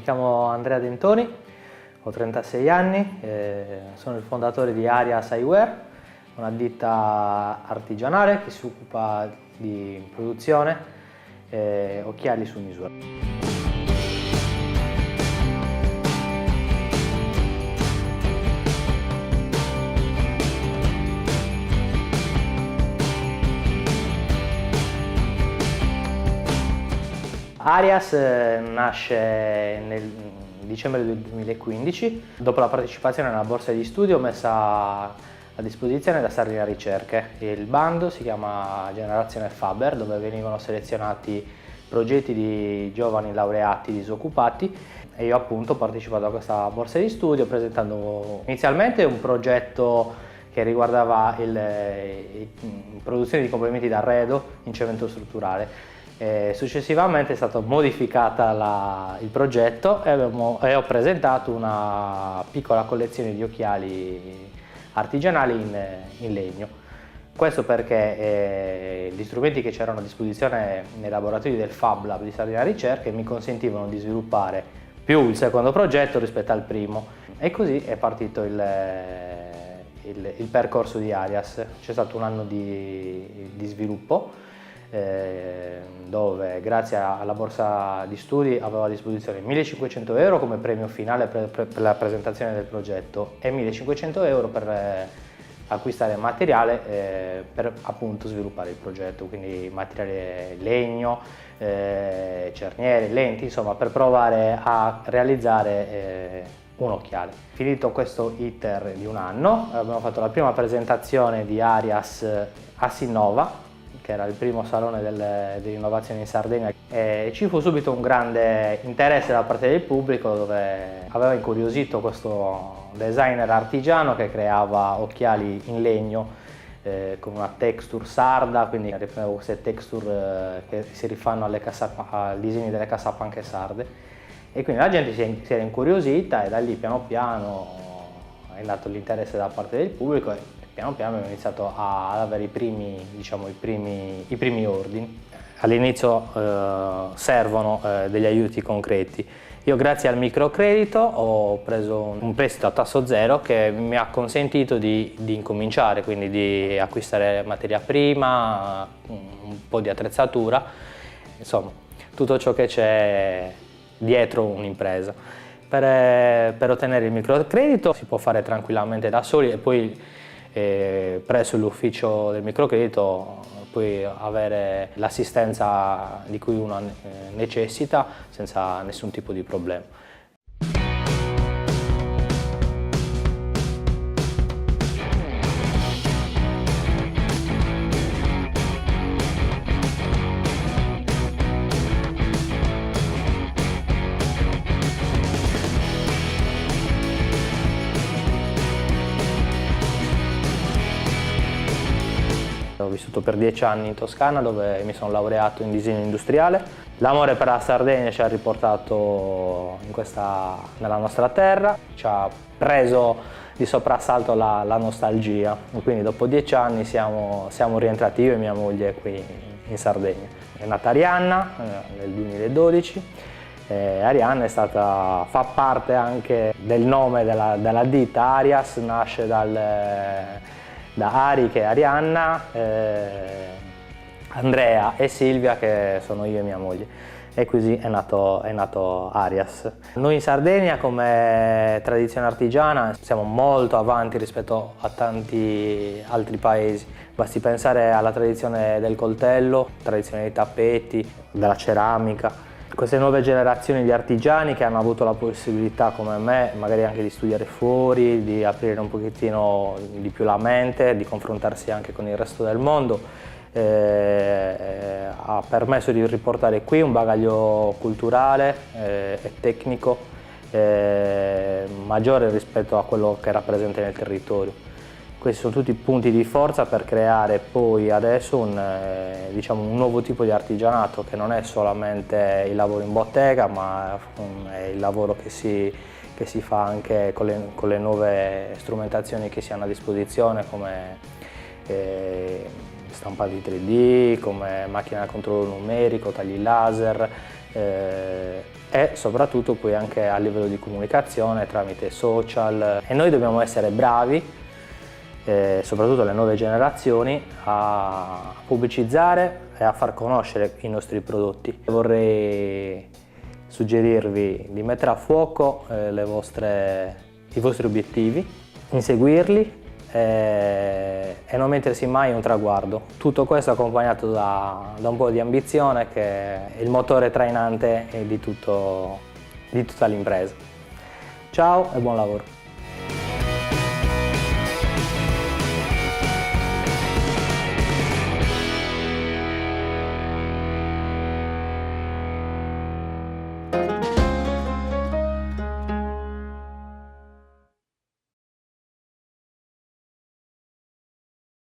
Mi chiamo Andrea Dentoni, ho 36 anni, sono il fondatore di Arias Eyewear, una ditta artigianale che si occupa di produzione occhiali su misura. Arias nasce nel dicembre del 2015, dopo la partecipazione alla borsa di studio messa a disposizione da Sardegna Ricerche. Il bando si chiama Generazione Faber, dove venivano selezionati progetti di giovani laureati disoccupati, e io appunto ho partecipato a questa borsa di studio presentando inizialmente un progetto che riguardava la produzione di complementi d'arredo in cemento strutturale. Successivamente è stato modificato il progetto e ho presentato una piccola collezione di occhiali artigianali in legno. Questo perché gli strumenti che c'erano a disposizione nei laboratori del Fab Lab di Sardegna Ricerche mi consentivano di sviluppare più il secondo progetto rispetto al primo, e così è partito il percorso di Arias. C'è stato un anno di sviluppo dove grazie alla borsa di studi avevo a disposizione 1.500 euro come premio finale per la presentazione del progetto e 1.500 euro per acquistare materiale per appunto sviluppare il progetto, quindi materiale legno, cerniere, lenti, insomma per provare a realizzare un occhiale. Finito questo iter di un anno abbiamo fatto la prima presentazione di Arias a Sinnova, che era il primo salone dell'innovazione in Sardegna, e ci fu subito un grande interesse da parte del pubblico, dove aveva incuriosito questo designer artigiano che creava occhiali in legno con una texture sarda, quindi riprendevo queste texture che si rifanno ai disegni delle cassapanche sarde, e quindi la gente si era incuriosita, e da lì piano piano è nato l'interesse da parte del pubblico, e piano piano abbiamo iniziato ad avere i primi ordini. All'inizio servono degli aiuti concreti. Io grazie al microcredito ho preso un prestito a tasso zero che mi ha consentito di incominciare, quindi di acquistare materia prima, un po' di attrezzatura, insomma tutto ciò che c'è dietro un'impresa. Per ottenere il microcredito si può fare tranquillamente da soli, e poi presso l'ufficio del microcredito puoi avere l'assistenza di cui uno necessita senza nessun tipo di problema. Ho vissuto per 10 anni in Toscana, dove mi sono laureato in disegno industriale. L'amore per la Sardegna ci ha riportato nella nostra terra, ci ha preso di soprassalto la nostalgia, quindi dopo 10 anni siamo rientrati io e mia moglie qui in Sardegna. È nata Arianna nel 2012. Arianna fa parte anche del nome della ditta. Arias nasce da Ari, che è Arianna, Andrea e Silvia, che sono io e mia moglie, e così è nato Arias. Noi in Sardegna, come tradizione artigiana, siamo molto avanti rispetto a tanti altri paesi. Basti pensare alla tradizione del coltello, tradizione dei tappeti, della ceramica. Queste nuove generazioni di artigiani che hanno avuto la possibilità, come me, magari anche di studiare fuori, di aprire un pochettino di più la mente, di confrontarsi anche con il resto del mondo, ha permesso di riportare qui un bagaglio culturale e tecnico maggiore rispetto a quello che era presente nel territorio. Questi sono tutti punti di forza per creare poi adesso un nuovo tipo di artigianato, che non è solamente il lavoro in bottega, ma è il lavoro che si fa anche con le nuove strumentazioni che si hanno a disposizione, come stampati 3D, come macchine a controllo numerico, tagli laser, e soprattutto poi anche a livello di comunicazione tramite social. E noi dobbiamo essere bravi, soprattutto le nuove generazioni, a pubblicizzare e a far conoscere i nostri prodotti. Vorrei suggerirvi di mettere a fuoco i vostri obiettivi, inseguirli e non mettersi mai un traguardo. Tutto questo accompagnato da un po' di ambizione, che è il motore trainante di tutta l'impresa. Ciao e buon lavoro!